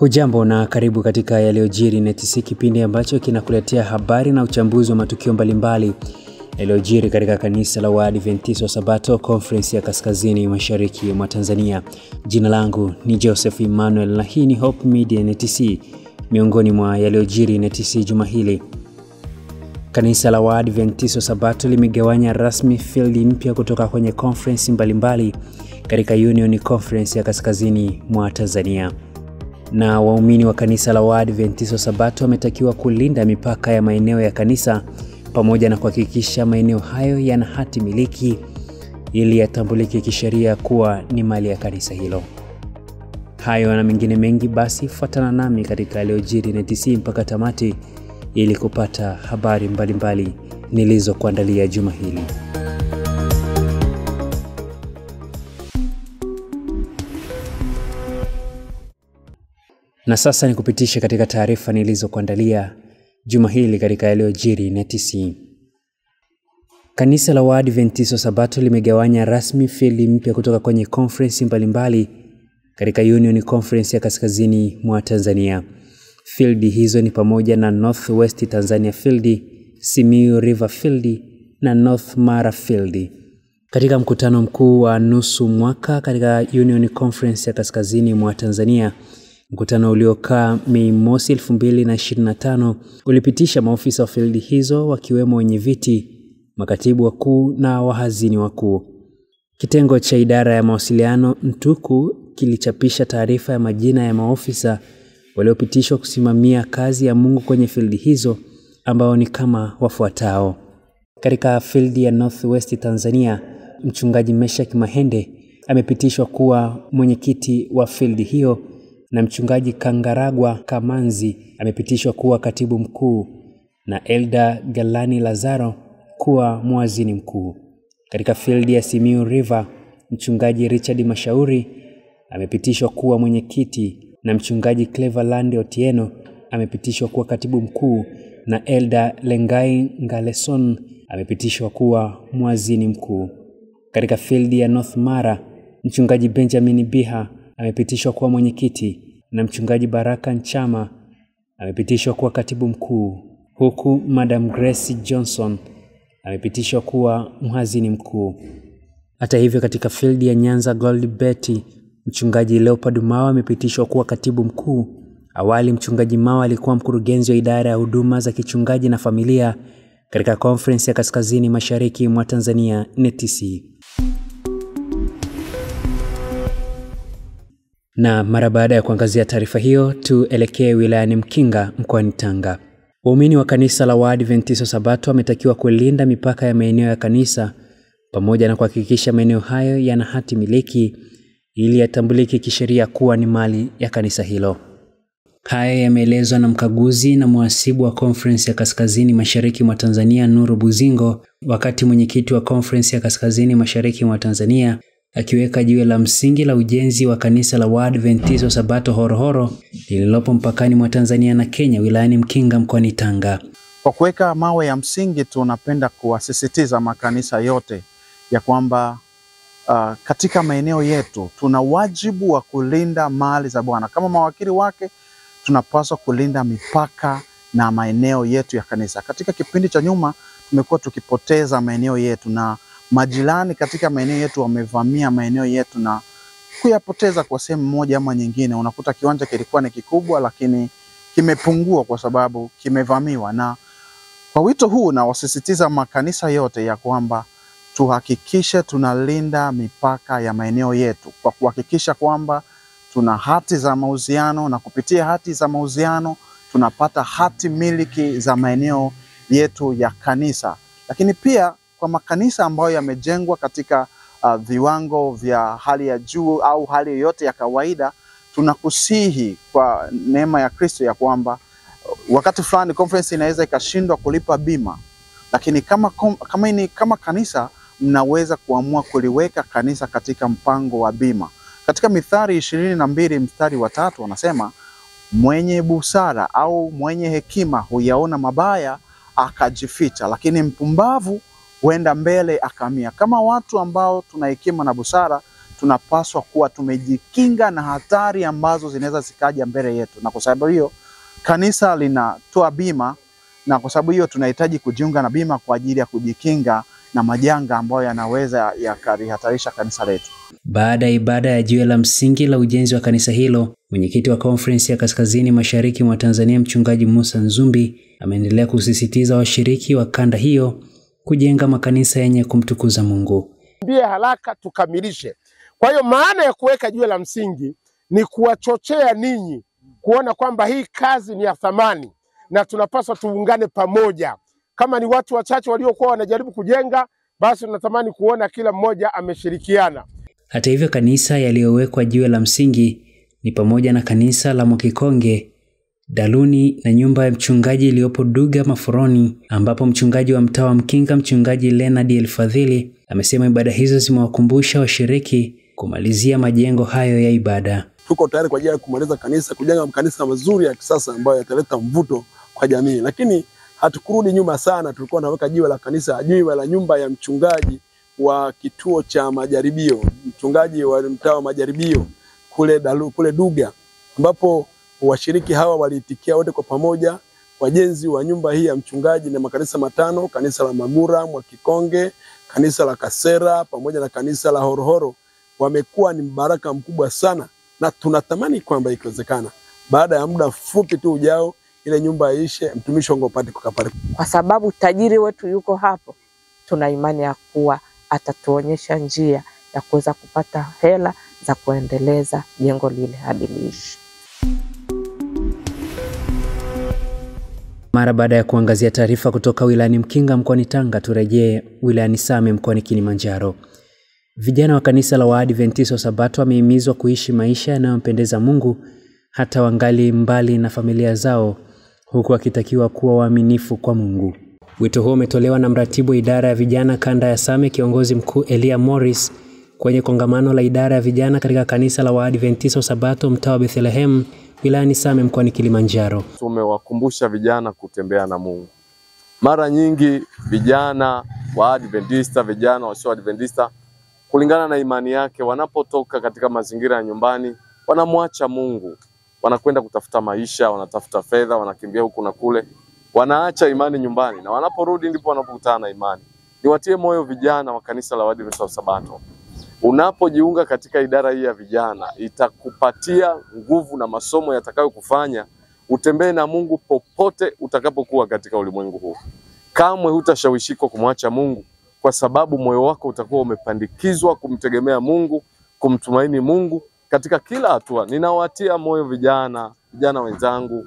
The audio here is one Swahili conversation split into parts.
Hujambo na karibu katika yaliyojiri NETC, kipindi ambacho kinakuletea habari na uchambuzi wa matukio mbalimbali yaliyojiri katika kanisa la Waadventista wa Sabato Conference ya Kaskazini Mashariki mwa Tanzania. Jina langu ni Joseph Emmanuel na hii ni Hope Media NETC. Miongoni mwa yaliyojiri NETC juma hili: kanisa la Waadventista wa Sabato limegawanya rasmi field mpya kutoka kwenye conference mbalimbali katika Union Conference ya Kaskazini mwa Tanzania. Na waumini wa kanisa la Waadventista wa Sabato wametakiwa kulinda mipaka ya maeneo ya kanisa pamoja na kuhakikisha maeneo hayo yana hati miliki ili yatambulike kisheria kuwa ni mali ya kanisa hilo. Hayo na mengine mengi, basi fuatana nami katika yaliyojiri NETC mpaka tamati ili kupata habari mbalimbali nilizokuandalia juma hili. Na sasa nikupitishe katika taarifa nilizokuandalia juma hili katika yaliyojiri NETC. Kanisa la Waadventista wa Sabato limegawanya rasmi field mpya kutoka kwenye conference mbalimbali katika Union Conference ya Kaskazini mwa Tanzania. Field hizo ni pamoja na Northwest Tanzania Field, Simiyu River Field na North Mara Field. Katika mkutano mkuu wa nusu mwaka katika Union Conference ya Kaskazini mwa Tanzania, mkutano uliokaa Mei Mosi 2025, ulipitisha maofisa wa field hizo wakiwemo wenye viti, makatibu wakuu na wahazini wakuu. Kitengo cha idara ya mawasiliano Mtuku kilichapisha taarifa ya majina ya maofisa waliopitishwa kusimamia kazi ya Mungu kwenye field hizo, ambao ni kama wafuatao. Katika field ya Northwest Tanzania, mchungaji Meshaki Mahende amepitishwa kuwa mwenyekiti wa field hiyo na mchungaji Kangaragwa Kamanzi amepitishwa kuwa katibu mkuu na Elda Galani Lazaro kuwa muazini mkuu. Katika field ya Simiyu River, mchungaji Richard Mashauri amepitishwa kuwa mwenyekiti na mchungaji Cleverland Otieno amepitishwa kuwa katibu mkuu na Elda Lengai Ngaleson amepitishwa kuwa muazini mkuu. Katika field ya North Mara, mchungaji Benjamin Biha amepitishwa kuwa mwenyekiti na mchungaji Baraka Nchama amepitishwa kuwa katibu mkuu, huku Madam Grace Johnson amepitishwa kuwa mhazini mkuu. Hata hivyo, katika field ya Nyanza Gold Bet, mchungaji Leopard Mawa amepitishwa kuwa katibu mkuu. Awali mchungaji Mawa alikuwa mkurugenzi wa idara ya huduma za kichungaji na familia katika Conference ya Kaskazini Mashariki mwa Tanzania NETC. Na mara baada ya kuangazia taarifa hiyo, tuelekee wilayani Mkinga mkoani Tanga. Waumini wa kanisa la Waadventista wa Sabato wametakiwa kulinda mipaka ya maeneo ya kanisa pamoja na kuhakikisha maeneo hayo yana hati miliki ili yatambulike kisheria kuwa ni mali ya kanisa hilo. Haya yameelezwa na mkaguzi na muhasibu wa Conference ya Kaskazini Mashariki mwa Tanzania Nuru Buzingo, wakati mwenyekiti wa Conference ya Kaskazini Mashariki mwa Tanzania akiweka jiwe la msingi la ujenzi wa kanisa la Waadventista wa Sabato Horohoro lililopo mpakani mwa Tanzania na Kenya wilayani Mkinga mkoani Tanga. Kwa kuweka mawe ya msingi, tunapenda kuwasisitiza makanisa yote ya kwamba katika maeneo yetu tuna wajibu wa kulinda mali za Bwana. Kama mawakili wake, tunapaswa kulinda mipaka na maeneo yetu ya kanisa. Katika kipindi cha nyuma tumekuwa tukipoteza maeneo yetu, na majirani katika maeneo yetu wamevamia maeneo yetu na kuyapoteza kwa sehemu moja ama nyingine. Unakuta kiwanja kilikuwa ni kikubwa lakini kimepungua kwa sababu kimevamiwa. Na kwa wito huu na wasisitiza makanisa yote ya kwamba tuhakikishe tunalinda mipaka ya maeneo yetu kwa kuhakikisha kwamba tuna hati za mauziano, na kupitia hati za mauziano tunapata hati miliki za maeneo yetu ya kanisa. Lakini pia kwa makanisa ambayo yamejengwa katika viwango vya hali ya juu au hali yoyote ya kawaida, tunakusihi kwa neema ya Kristo ya kwamba wakati fulani conference inaweza ikashindwa kulipa bima, lakini kama kanisa mnaweza kuamua kuliweka kanisa katika mpango wa bima. Katika Mithali 22 mstari wa 3 wanasema, mwenye busara au mwenye hekima huyaona mabaya akajificha, lakini mpumbavu huenda mbele akamia. Kama watu ambao tuna hekima na busara, tunapaswa kuwa tumejikinga na hatari ambazo zinaweza zikaja mbele yetu, na kwa sababu hiyo kanisa linatoa bima, na kwa sababu hiyo tunahitaji kujiunga na bima kwa ajili ya kujikinga na majanga ambayo yanaweza yakalihatarisha kanisa letu. Baada ya ibada ya jiwe la msingi la ujenzi wa kanisa hilo, mwenyekiti wa Conference ya Kaskazini Mashariki mwa Tanzania Mchungaji Musa Nzumbi ameendelea kusisitiza washiriki wa kanda hiyo kujenga makanisa yenye kumtukuza Mungu. Mbie haraka tukamilishe. Kwa hiyo maana ya kuweka jiwe la msingi ni kuwachochea ninyi kuona kwamba hii kazi ni ya thamani na tunapaswa tuungane pamoja. Kama ni watu wachache waliokuwa wanajaribu kujenga, basi tunatamani kuona kila mmoja ameshirikiana. Hata hivyo, kanisa yaliyowekwa jiwe la msingi ni pamoja na kanisa la Mwakikonge, Daluni na nyumba ya mchungaji iliyopo Duga Mafuroni, ambapo mchungaji wa mtaa wa Mkinga Mchungaji Leonard Elfadhili amesema ibada hizo zimewakumbusha washiriki kumalizia majengo hayo ya ibada. Tuko tayari kwa ajili ya kumaliza kanisa, kujenga makanisa mazuri ya kisasa ambayo yataleta mvuto kwa jamii. Lakini hatukurudi nyuma sana, tulikuwa naweka jiwe la kanisa, jiwe la nyumba ya mchungaji wa kituo cha majaribio, mchungaji wa mtaa wa majaribio kule Duga, ambapo washiriki hawa waliitikia wote kwa pamoja wajenzi wa nyumba hii ya mchungaji na makanisa matano, kanisa la Magura, Mwakikonge, kanisa la Kasera pamoja na kanisa la Horohoro. Wamekuwa ni mbaraka mkubwa sana, na tunatamani kwamba ikiwezekana baada ya muda mfupi tu ujao ile nyumba iishe, mtumishi wangu apate kukapale. Kwa sababu tajiri wetu yuko hapo, tuna imani ya kuwa atatuonyesha njia ya kuweza kupata hela za kuendeleza jengo lile hadi liishi. Mara baada ya kuangazia taarifa kutoka wilayani Mkinga mkoani Tanga, turejee wilayani Same mkoani Kilimanjaro. Vijana wa kanisa la Waadventista Sabato wamehimizwa kuishi maisha yanayompendeza Mungu hata wangali mbali na familia zao, huku wakitakiwa kuwa waaminifu kwa Mungu. Wito huo umetolewa na mratibu idara ya vijana kanda ya Same, kiongozi mkuu Elia Morris, kwenye kongamano la idara ya vijana katika kanisa la Waadventista Sabato mtaa wa Bethlehem wilayani Same mkoani Kilimanjaro. Tumewakumbusha vijana kutembea na Mungu. Mara nyingi vijana wa Adventista, vijana wasio Adventista, kulingana na imani yake, wanapotoka katika mazingira ya nyumbani, wanamwacha Mungu. Wanakwenda kutafuta maisha, wanatafuta fedha, wanakimbia huku na kule. Wanaacha imani nyumbani, na wanaporudi ndipo wanapokutana na imani. Niwatie moyo vijana wa kanisa la Waadventista Sabato. Unapojiunga katika idara hii ya vijana, itakupatia nguvu na masomo yatakayokufanya utembee na Mungu popote utakapokuwa katika ulimwengu huu. Kamwe hutashawishika kumwacha Mungu, kwa sababu moyo wako utakuwa umepandikizwa kumtegemea Mungu, kumtumaini Mungu katika kila hatua. Ninawatia moyo vijana wenzangu,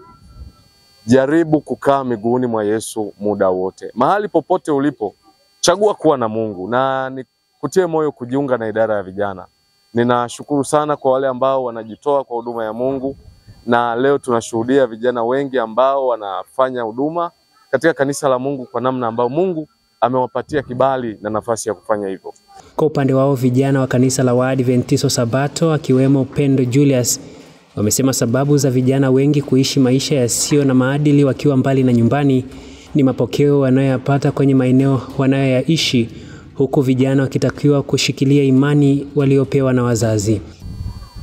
jaribu kukaa miguuni mwa Yesu muda wote. Mahali popote ulipo, chagua kuwa na Mungu, na nikutie moyo kujiunga na idara ya vijana. Ninashukuru sana kwa wale ambao wanajitoa kwa huduma ya Mungu, na leo tunashuhudia vijana wengi ambao wanafanya huduma katika kanisa la Mungu kwa namna ambao Mungu amewapatia kibali na nafasi ya kufanya hivyo. Kwa upande wao, vijana wa kanisa la Waadventista Sabato akiwemo Pendo Julius wamesema sababu za vijana wengi kuishi maisha yasiyo na maadili wakiwa mbali na nyumbani ni mapokeo wanayoyapata kwenye maeneo wanayoyaishi, huku vijana wakitakiwa kushikilia imani waliopewa na wazazi.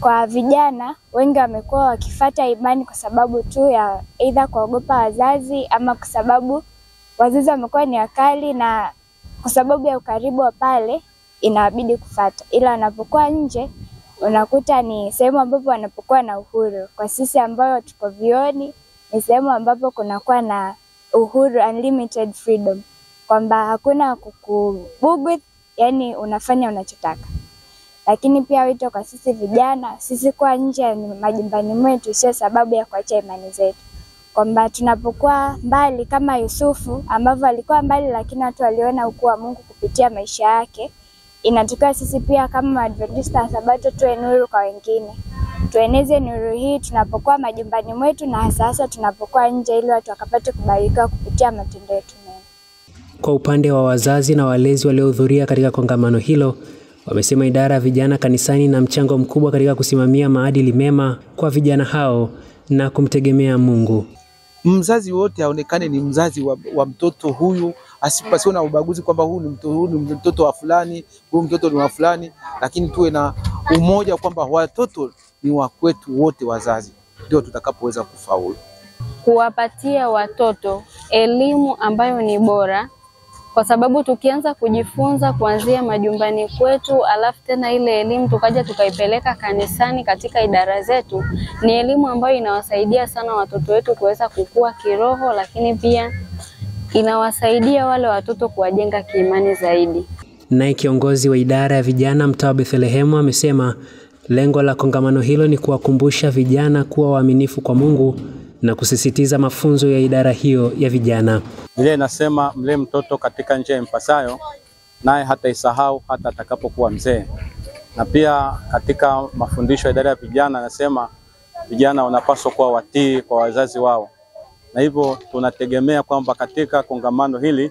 Kwa vijana wengi wamekuwa wakifuata imani kwa sababu tu ya aidha kuogopa wazazi, ama kwa sababu wazazi wamekuwa ni wakali, na kwa sababu ya ukaribu wa pale inabidi kufuata. Ila wanapokuwa nje unakuta ni sehemu ambapo wanapokuwa na uhuru. Kwa sisi ambao tuko vioni, ni sehemu ambapo kunakuwa na uhuru, unlimited freedom, kwamba hakuna kukubugu, yani unafanya unachotaka. Lakini pia wito kwa sisi vijana, sisi kuwa nje ya majumbani mwetu sio sababu ya kuacha imani zetu. Kwamba tunapokuwa mbali kama Yusufu ambavyo alikuwa mbali lakini watu waliona ukuu wa Mungu kupitia maisha yake, inatakiwa sisi pia kama Adventista Sabato tuwe nuru kwa wengine. Tueneze nuru hii tunapokuwa majumbani mwetu, na hasa tunapokuwa nje, ili watu wakapate kubarikiwa kupitia matendo yetu mema. Kwa upande wa wazazi na walezi waliohudhuria katika kongamano hilo, wamesema idara ya vijana kanisani na mchango mkubwa katika kusimamia maadili mema kwa vijana hao na kumtegemea Mungu. Mzazi wote aonekane ni mzazi wa mtoto huyu, asipasiwe na ubaguzi kwamba huyu ni mtoto wa fulani, huyu mtoto ni wa fulani, lakini tuwe na umoja kwamba watoto ni wa kwetu wote wazazi, ndio tutakapoweza kufaulu. Kuwapatia watoto elimu ambayo ni bora, kwa sababu tukianza kujifunza kuanzia majumbani kwetu, alafu tena ile elimu tukaja tukaipeleka kanisani katika idara zetu, ni elimu ambayo inawasaidia sana watoto wetu kuweza kukua kiroho, lakini pia inawasaidia wale watoto kuwajenga kiimani zaidi. Naye kiongozi wa idara ya vijana mtaa wa Bethlehemu amesema lengo la kongamano hilo ni kuwakumbusha vijana kuwa waaminifu kwa Mungu na kusisitiza mafunzo ya idara hiyo ya vijana. Biblia inasema mlee mtoto katika njia impasayo, naye hataisahau hata atakapokuwa mzee. Na pia katika mafundisho ya idara ya vijana anasema vijana wanapaswa kuwa watii kwa wazazi wao. Na hivyo tunategemea kwamba katika kongamano hili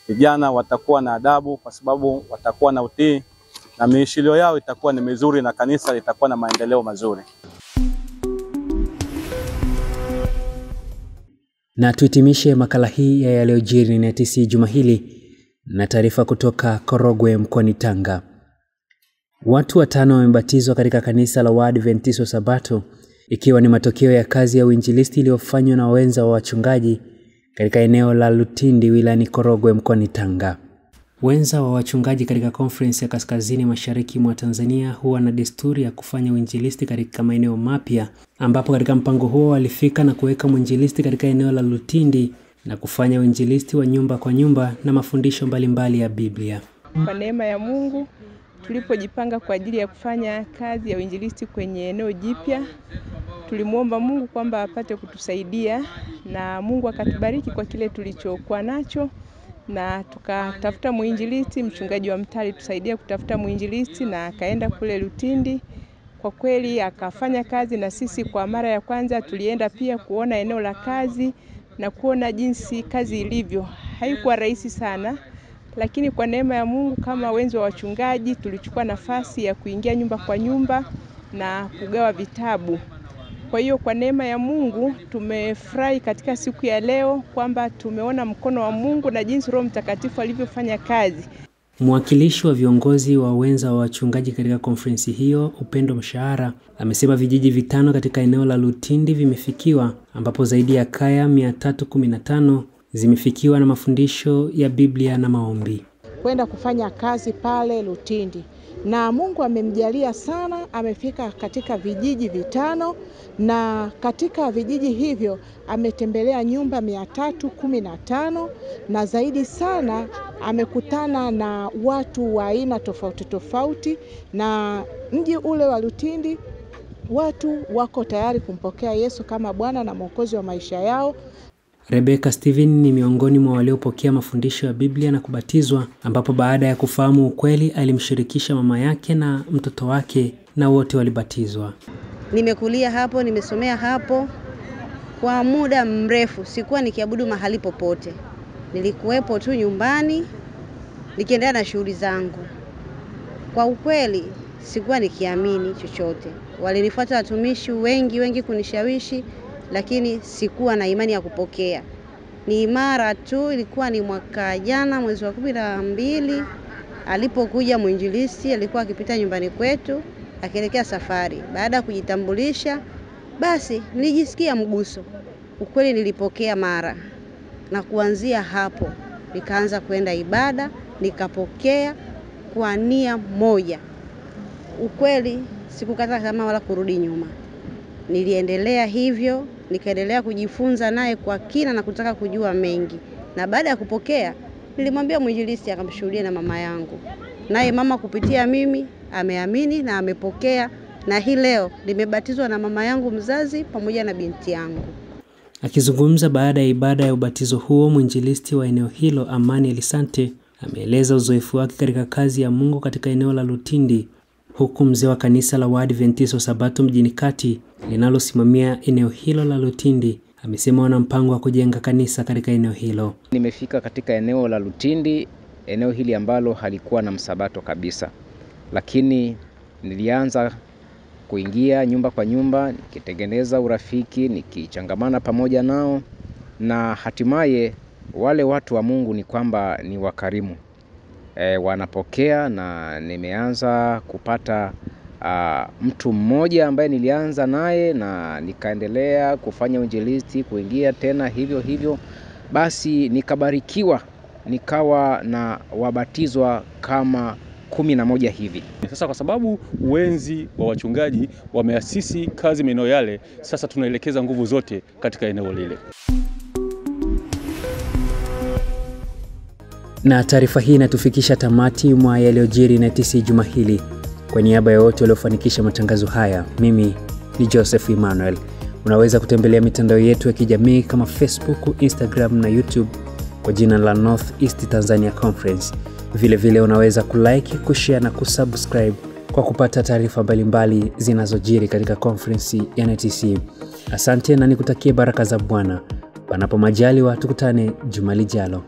vijana watakuwa na adabu, kwa sababu watakuwa na utii na miishilio yao itakuwa ni mizuri na kanisa litakuwa na maendeleo mazuri. Na tuhitimishe makala hii ya yaliyojiri NTC juma hili na taarifa kutoka Korogwe mkoani Tanga. Watu 5 wamebatizwa katika kanisa la Waadventista Sabato, ikiwa ni matokeo ya kazi ya uinjilisti iliyofanywa na wenza wa wachungaji katika eneo la Lutindi wilayani Korogwe mkoani Tanga. Wenza wa wachungaji katika conference ya kaskazini mashariki mwa Tanzania huwa na desturi ya kufanya uinjilisti katika maeneo mapya, ambapo katika mpango huo walifika na kuweka mwinjilisti katika eneo la Lutindi na kufanya uinjilisti wa nyumba kwa nyumba na mafundisho mbalimbali ya Biblia. Kwa neema ya Mungu tulipojipanga kwa ajili ya kufanya kazi ya uinjilisti kwenye eneo jipya, tulimuomba Mungu kwamba apate kutusaidia, na Mungu akatubariki kwa kile tulichokuwa nacho, na tukatafuta muinjilisti. Mchungaji wa mtaa tusaidia kutafuta muinjilisti na akaenda kule Lutindi. Kwa kweli akafanya kazi na sisi. Kwa mara ya kwanza tulienda pia kuona eneo la kazi na kuona jinsi kazi ilivyo. Haikuwa rahisi sana, lakini kwa neema ya Mungu kama wenzi wa wachungaji tulichukua nafasi ya kuingia nyumba kwa nyumba na kugawa vitabu. Kwa hiyo kwa neema ya Mungu tumefurahi katika siku ya leo kwamba tumeona mkono wa Mungu na jinsi Roho Mtakatifu alivyofanya kazi. Mwakilishi wa viongozi wa wenza wa wachungaji katika konferensi hiyo, Upendo Mshahara, amesema vijiji 5 katika eneo la Lutindi vimefikiwa, ambapo zaidi ya kaya 315 zimefikiwa na mafundisho ya Biblia na maombi. Kwenda kufanya kazi pale Lutindi, na Mungu amemjalia sana, amefika katika vijiji 5, na katika vijiji hivyo ametembelea nyumba 315, na zaidi sana amekutana na watu wa aina tofauti tofauti, na mji ule wa Lutindi watu wako tayari kumpokea Yesu kama Bwana na Mwokozi wa maisha yao. Rebecca Steven ni miongoni mwa waliopokea mafundisho ya Biblia na kubatizwa, ambapo baada ya kufahamu ukweli alimshirikisha mama yake na mtoto wake na wote walibatizwa. Nimekulia hapo, nimesomea hapo kwa muda mrefu. Sikuwa nikiabudu mahali popote. Nilikuwepo tu nyumbani nikiendelea na shughuli zangu. Kwa ukweli sikuwa nikiamini chochote. Walinifuata watumishi wengi kunishawishi, lakini sikuwa na imani ya kupokea. Ni imara tu. Ilikuwa ni mwaka jana mwezi wa 12 alipokuja mwinjilisti, alikuwa akipita nyumbani kwetu akielekea safari. Baada ya kujitambulisha, basi nilijisikia mguso. Ukweli nilipokea mara, na kuanzia hapo nikaanza kwenda ibada, nikapokea kwa nia moja. Ukweli sikukata tamaa wala kurudi nyuma. Niliendelea hivyo, nikaendelea kujifunza naye kwa kina na kutaka kujua mengi. Na baada ya kupokea, nilimwambia mwinjilisti akamshuhudia na mama yangu. Naye mama kupitia mimi ameamini na amepokea, na hii leo nimebatizwa na mama yangu mzazi pamoja na binti yangu. Akizungumza baada ya ibada ya ubatizo huo, mwinjilisti wa eneo hilo Amani Elisante ameeleza uzoefu wake katika kazi ya Mungu katika eneo la Lutindi, huku mzee wa kanisa la Waadventista Sabato mjini kati linalosimamia eneo hilo la Lutindi amesema wana mpango wa kujenga kanisa katika eneo hilo. Nimefika katika eneo la Lutindi, eneo hili ambalo halikuwa na msabato kabisa, lakini nilianza kuingia nyumba kwa nyumba, nikitengeneza urafiki, nikichangamana pamoja nao, na hatimaye wale watu wa Mungu ni kwamba ni wakarimu. Wanapokea, na nimeanza kupata mtu mmoja ambaye nilianza naye na nikaendelea kufanya uinjilisti, kuingia tena hivyo hivyo, basi nikabarikiwa, nikawa na wabatizwa kama 11 hivi. Sasa kwa sababu uenzi wa wachungaji wameasisi kazi maeneo yale, sasa tunaelekeza nguvu zote katika eneo lile. Na taarifa hii inatufikisha tamati mwa yaliyojiri NETC juma hili. Kwa niaba ya wote waliofanikisha matangazo haya, mimi ni Joseph Emmanuel. Unaweza kutembelea mitandao yetu ya kijamii kama Facebook, Instagram na YouTube kwa jina la North East Tanzania Conference. Vile vile unaweza kulike, kushare na kusubscribe kwa kupata taarifa mbalimbali zinazojiri katika conference ya NETC. Asante na nikutakie baraka za Bwana. Panapo majaliwa tukutane juma lijalo.